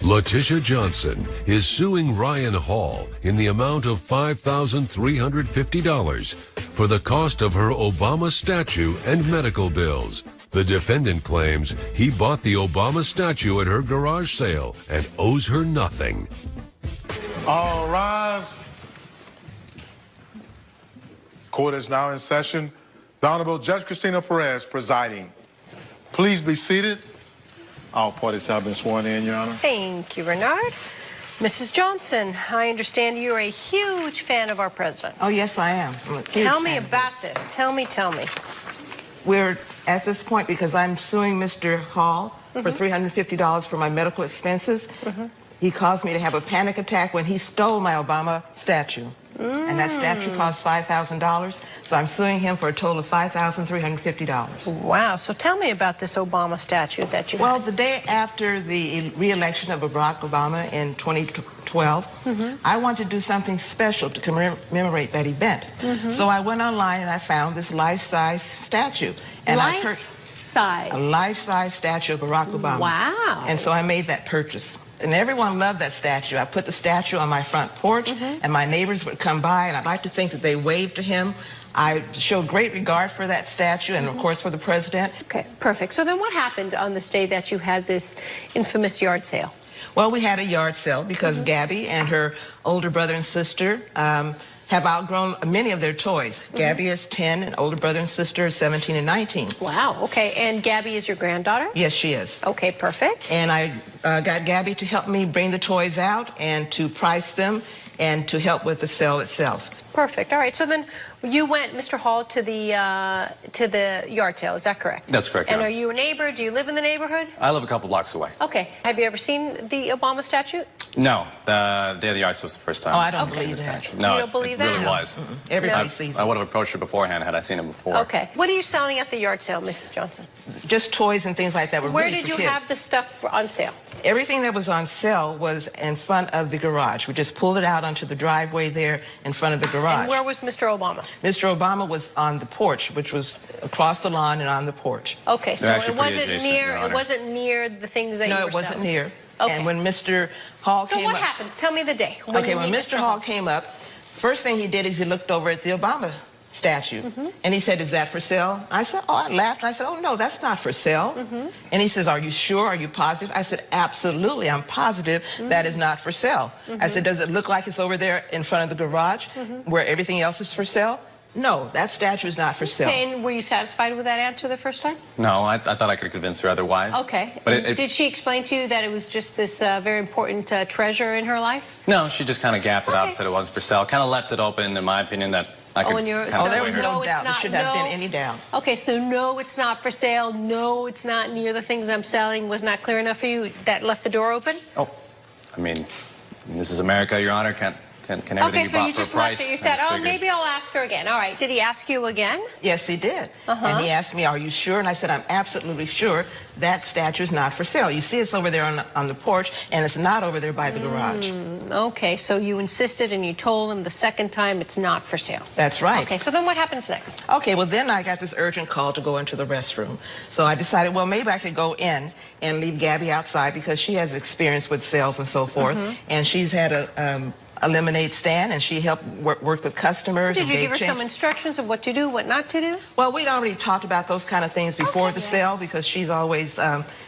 Letitia Johnson is suing Ryan Hall in the amount of $5,350 for the cost of her Obama statue and medical bills. The defendant claims he bought the Obama statue at her garage sale and owes her nothing. All rise. Court is now in session. The Honorable Judge Cristina Perez presiding. Please be seated. All parties have been sworn in, Your Honor. Thank you, Bernard. Mrs. Johnson, I understand you're a huge fan of our president. Oh, yes, I am. Tell me about this. Tell me. We're at this point because I'm suing Mr. Hall for $350 for my medical expenses. He caused me to have a panic attack when he stole my Obama statue. And that statue cost $5,000. So I'm suing him for a total of $5,350. Wow. So tell me about this Obama statue that you Well, the day after the re-election of Barack Obama in 2012, I wanted to do something special to commemorate that event. So I went online and I found this life-size statue. And Life-size? A life-size statue of Barack Obama. Wow. And so I made that purchase. And everyone loved that statue. I put the statue on my front porch, and my neighbors would come by, and I'd like to think that they waved to him. I showed great regard for that statue and, of course, for the president. Okay, perfect. So then what happened on this day that you had this infamous yard sale? Well, we had a yard sale because Gabby and her older brother and sister have outgrown many of their toys. Gabby is 10, and older brother and sister is 17 and 19. Wow, okay. And Gabby is your granddaughter? Yes, she is. Okay, perfect. And I got Gabby to help me bring the toys out and to price them and to help with the sale itself. Perfect. All right. So then you went, Mr. Hall, to the yard sale. Is that correct? That's correct. And Your are Honor. you a neighbor? Do you live in the neighborhood? I live a couple blocks away. Okay. Have you ever seen the Obama statue? No, the day of the yard sale was the first time. Oh, I don't I've seen believe the that. statue. No, You don't believe it really that? was. Everybody sees I it. would have approached her beforehand had I seen him before. Okay. What are you selling at the yard sale, Mrs. Johnson? Just toys and things like that were Where really did for you kids. have the stuff on sale? Everything that was on sale was in front of the garage. We just pulled it out onto the driveway there in front of the garage. And where was Mr. Obama? Mr. Obama was on the porch, which was across the lawn and on the porch. Okay, so They're it actually pretty wasn't adjacent, near. Your It Honor. wasn't near the things that you No, were it wasn't selling. near. Okay. And when Mr. Hall So came what up, happens? Tell me the day. when Mr. Hall came up, first thing he did is he looked over at the Obama statue. And he said, "Is that for sale?" I said, "Oh," I laughed. I said, "Oh, no, that's not for sale." And he says, "Are you sure? Are you positive?" I said, "Absolutely, I'm positive that is not for sale." I said, "Does it look like it's over there in front of the garage where everything else is for sale?" No, that statue is not for sale. Okay, and were you satisfied with that answer the first time? No, I thought I could convince her otherwise. Okay. But Did she explain to you that it was just this very important treasure in her life? No, she just kind of gapped it out, Okay. said it wasn't for sale. Kind of left it open, in my opinion, that I could and you're- kind of Oh, there sway was her. no No, it's doubt. There not. should have been No. any doubt. Okay, so no, it's not for sale. No, it's not near the things I'm selling. Was not clear enough for you. That left the door open? Oh, I mean, this is America, Your Honor. Can everything Okay, be so bought you for a just price? left it. You I thought, just oh, figured- maybe I'll ask her again. All right. Did he ask you again? Yes, he did. And he asked me, "Are you sure?" And I said, "I'm absolutely sure that statue is not for sale. You see it's over there on the porch, and it's not over there by the garage." Okay, so you insisted and you told him the second time it's not for sale. That's right. Okay, so then what happens next? Okay, well, then I got this urgent call to go into the restroom. So I decided, well, maybe I could go in and leave Gabby outside because she has experience with sales and so forth. And she's had a lemonade stand, and she helped work with customers. Did and you gave give her change. some instructions of what to do, what not to do? Well, we'd already talked about those kind of things before the sale because she's always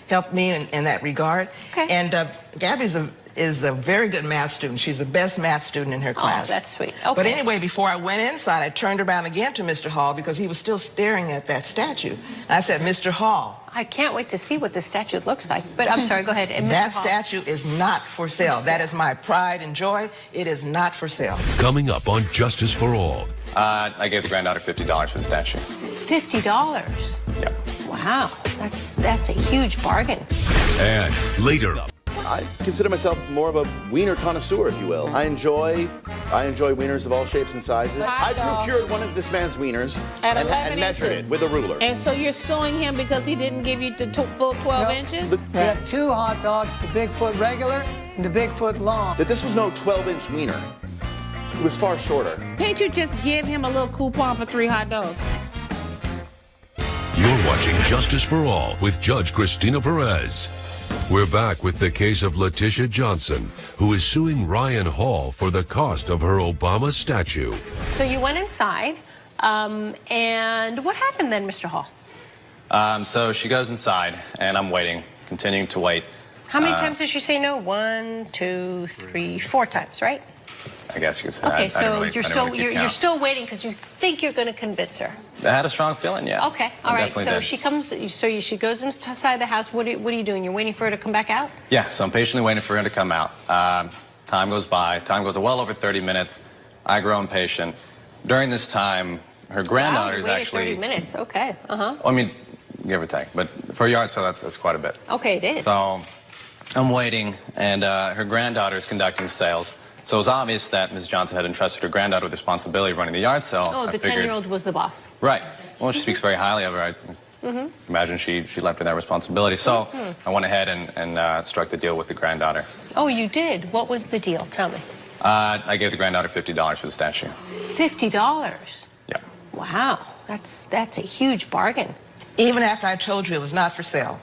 helped me in that regard. Okay. And Gabby's is a very good math student. She's the best math student in her class. Oh, that's sweet. Okay. But anyway, before I went inside, I turned around again to Mr. Hall because he was still staring at that statue. And I said, "Mr. Hall, I can't wait to see what this statue looks like. But I'm sorry, go ahead. And Mr. that Hall. statue is not for sale. That is my pride and joy. It is not for sale." Coming up on Justice for All. I gave the granddaughter $50 for the statue. $50. Yep. Wow, that's a huge bargain. And later, I consider myself more of a wiener connoisseur, if you will. I enjoy wieners of all shapes and sizes. I procured one of this man's wieners At and 11 measured inches. it with a ruler. And so you're suing him because he didn't give you the full 12 inches? We have two hot dogs, the Bigfoot regular and the Bigfoot long. That this was no 12-inch wiener. It was far shorter. Can't you just give him a little coupon for 3 hot dogs? You're watching Justice for All with Judge Cristina Perez. We're back with the case of Letitia Johnson, who is suing Ryan Hall for the cost of her Obama statue. So you went inside, and what happened then, Mr. Hall? So she goes inside, and I'm waiting, continuing to wait. How many times did she say no? 1, 2, 3, 4 times, right? I guess you could say. Okay, I so didn't really you're still waiting because you think you're going to convince her. I had a strong feeling, yeah. Okay, all right. So she comes. So she goes inside the house. What are you doing? You're waiting for her to come back out? Yeah. So I'm patiently waiting for her to come out. Time goes by. Time goes well over 30 minutes. I grow impatient. During this time, her granddaughter is actually 30 minutes. Okay. I mean, give or take, but for a yard sale, that's quite a bit. Okay, it is. So I'm waiting, and her granddaughter is conducting sales. So it was obvious that Ms. Johnson had entrusted her granddaughter with the responsibility of running the yard sale. Oh, the 10-year-old was the boss. Right. Well, she speaks very highly of her. I imagine she left her that responsibility. So I went ahead and struck the deal with the granddaughter. Oh, you did? What was the deal? Tell me. I gave the granddaughter $50 for the statue. $50? Yeah. Wow. That's a huge bargain. Even after I told you it was not for sale.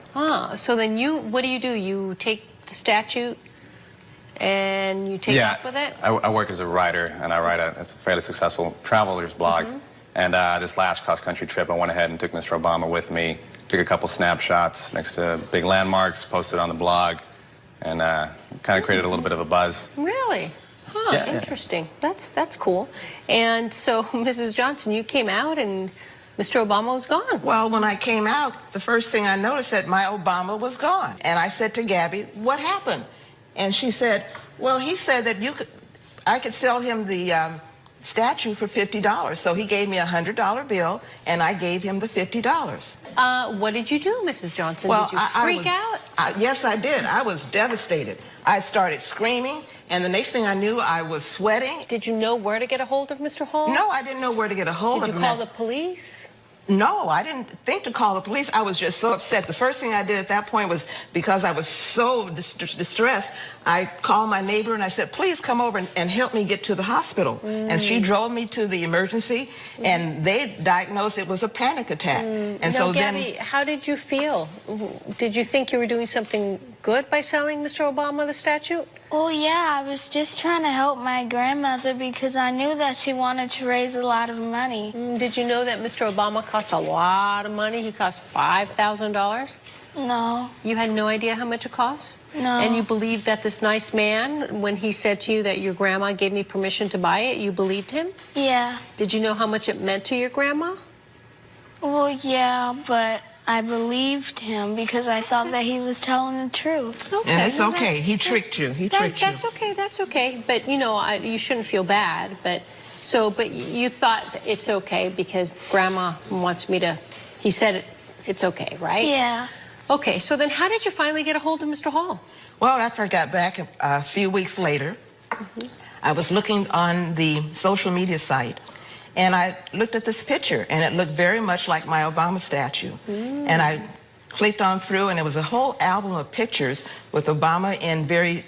So then what do? You take the statue and you take off with it? I work as a writer, and I write it's a fairly successful traveler's blog. And this last cross-country trip, I went ahead and took Mr. Obama with me, took a couple snapshots next to big landmarks, posted on the blog, and kind of created a little bit of a buzz. Really? Huh, Yeah, interesting. That's cool. And so, Mrs. Johnson, you came out and Mr. Obama was gone. Well, when I came out, the first thing I noticed that my Obama was gone. And I said to Gabby, what happened? And she said, well, he said that I could sell him the statue for $50. So he gave me a $100 bill, and I gave him the $50. What did you do, Mrs. Johnson? Well, did you freak out? Yes, I did. I was devastated. I started screaming, and the next thing I knew, I was sweating. Did you know where to get a hold of Mr. Hall? No, I didn't know where to get a hold of him. Did you call the police? No, I didn't think to call the police. I was just so upset. The first thing I did at that point was, because I was so distressed, I called my neighbor and I said, please come over and help me get to the hospital. And she drove me to the emergency, and they diagnosed it was a panic attack. And now, so Gabby, then... how did you feel? Did you think you were doing something good by selling Mr. Obama the statue? Well, yeah, I was just trying to help my grandmother because I knew that she wanted to raise a lot of money. Did you know that Mr. Obama cost a lot of money? He cost $5,000? No. You had no idea how much it cost? No. And you believed that this nice man, when he said to you that your grandma gave me permission to buy it, you believed him? Yeah. Did you know how much it meant to your grandma? Well, yeah, but I believed him because I thought that he was telling the truth. Okay, And it's okay. He tricked you. He tricked you. That's okay. That's okay. But, you know, you shouldn't feel bad. But you thought it's okay because Grandma wants me to... He said it's okay, right? Yeah. Okay, so then how did you finally get a hold of Mr. Hall? Well, after I got back a few weeks later, I was looking on the social media site, and I looked at this picture, and it looked very much like my Obama statue. And I clicked on through, and it was a whole album of pictures with Obama in very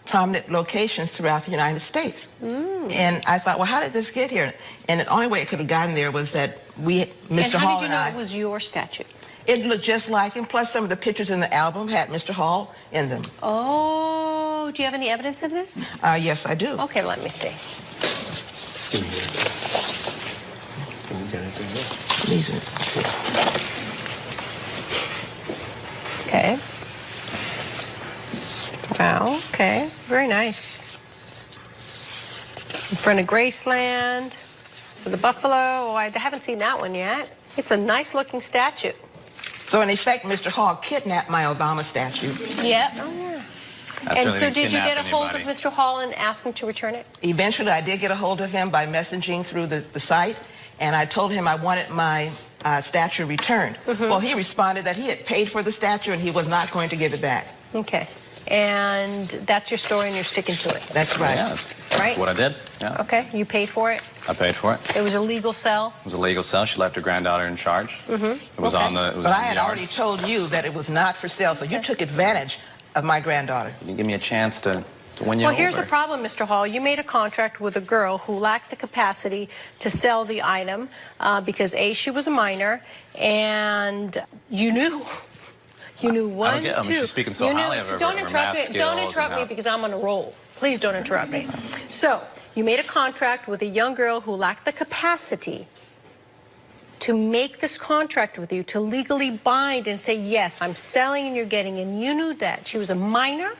prominent locations throughout the United States. And I thought, well, how did this get here? And the only way it could have gotten there was that Mr. Hall And how did you know it was your statue? It looked just like him, plus some of the pictures in the album had Mr. Hall in them. Oh, do you have any evidence of this? Yes, I do. Okay, let me see. These are... Okay. Wow, okay. Very nice. In front of Graceland, with the buffalo. Oh, I haven't seen that one yet. It's a nice-looking statue. So, in effect, Mr. Hall kidnapped my Obama statue. Yep. Oh, yeah. And so did you get a hold of Mr. Hall and ask him to return it? Eventually, I did get a hold of him by messaging through the site, and I told him I wanted my statue returned. Well, he responded that he had paid for the statue and he was not going to give it back. Okay. And that's your story and you're sticking to it? That's right. Yeah, that's what I did. Yeah. Okay. You paid for it? I paid for it. It was a legal sell? It was a legal sell. She left her granddaughter in charge. It was on the But I had already told you that it was not for sale, so you took advantage of my granddaughter. You didn't give me a chance to when you're Well, here's the older. problem, Mr. Hall. You made a contract with a girl who lacked the capacity to sell the item because, A, she was a minor, and you knew. You knew one, get, I mean, two. she's speaking so highly of her Don't math interrupt me. skills Don't and interrupt me how- because I'm on a roll. Please don't interrupt me. So you made a contract with a young girl who lacked the capacity to make this contract with you, to legally bind and say, yes, I'm selling and you're getting, and you knew that. She was a minor.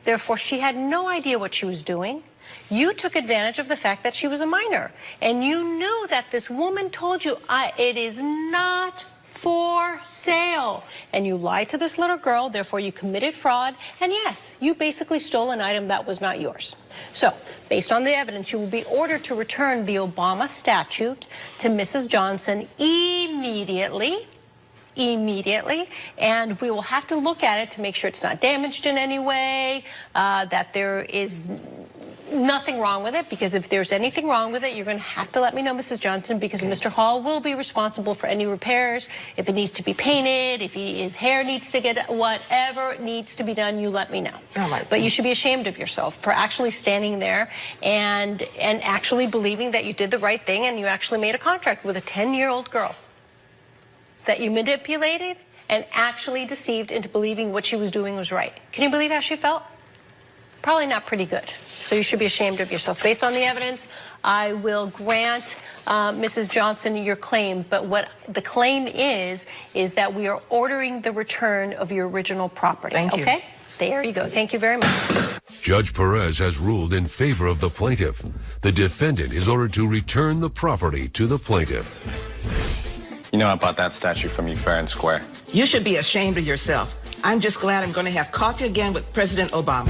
Therefore, she had no idea what she was doing. You took advantage of the fact that she was a minor. And you knew that this woman told you, it is not for sale. And you lied to this little girl, therefore you committed fraud. And yes, you basically stole an item that was not yours. So, based on the evidence, you will be ordered to return the Obama statute to Mrs. Johnson immediately, and we will have to look at it to make sure it's not damaged in any way, that there is nothing wrong with it, because if there's anything wrong with it, you're going to have to let me know, Mrs. Johnson, because Mr. Hall will be responsible for any repairs. If it needs to be painted, if his hair needs to get, whatever needs to be done, you let me know. All right. But you should be ashamed of yourself for actually standing there and actually believing that you did the right thing, and you actually made a contract with a 10-year-old girl that you manipulated and actually deceived into believing what she was doing was right. Can you believe how she felt? Probably not pretty good. So you should be ashamed of yourself. Based on the evidence, I will grant Mrs. Johnson your claim. But what the claim is that we are ordering the return of your original property. Thank you. Okay? There you go. Thank you very much. Judge Perez has ruled in favor of the plaintiff. The defendant is ordered to return the property to the plaintiff. You know, I bought that statue from you fair and square. You should be ashamed of yourself. I'm just glad I'm going to have coffee again with President Obama.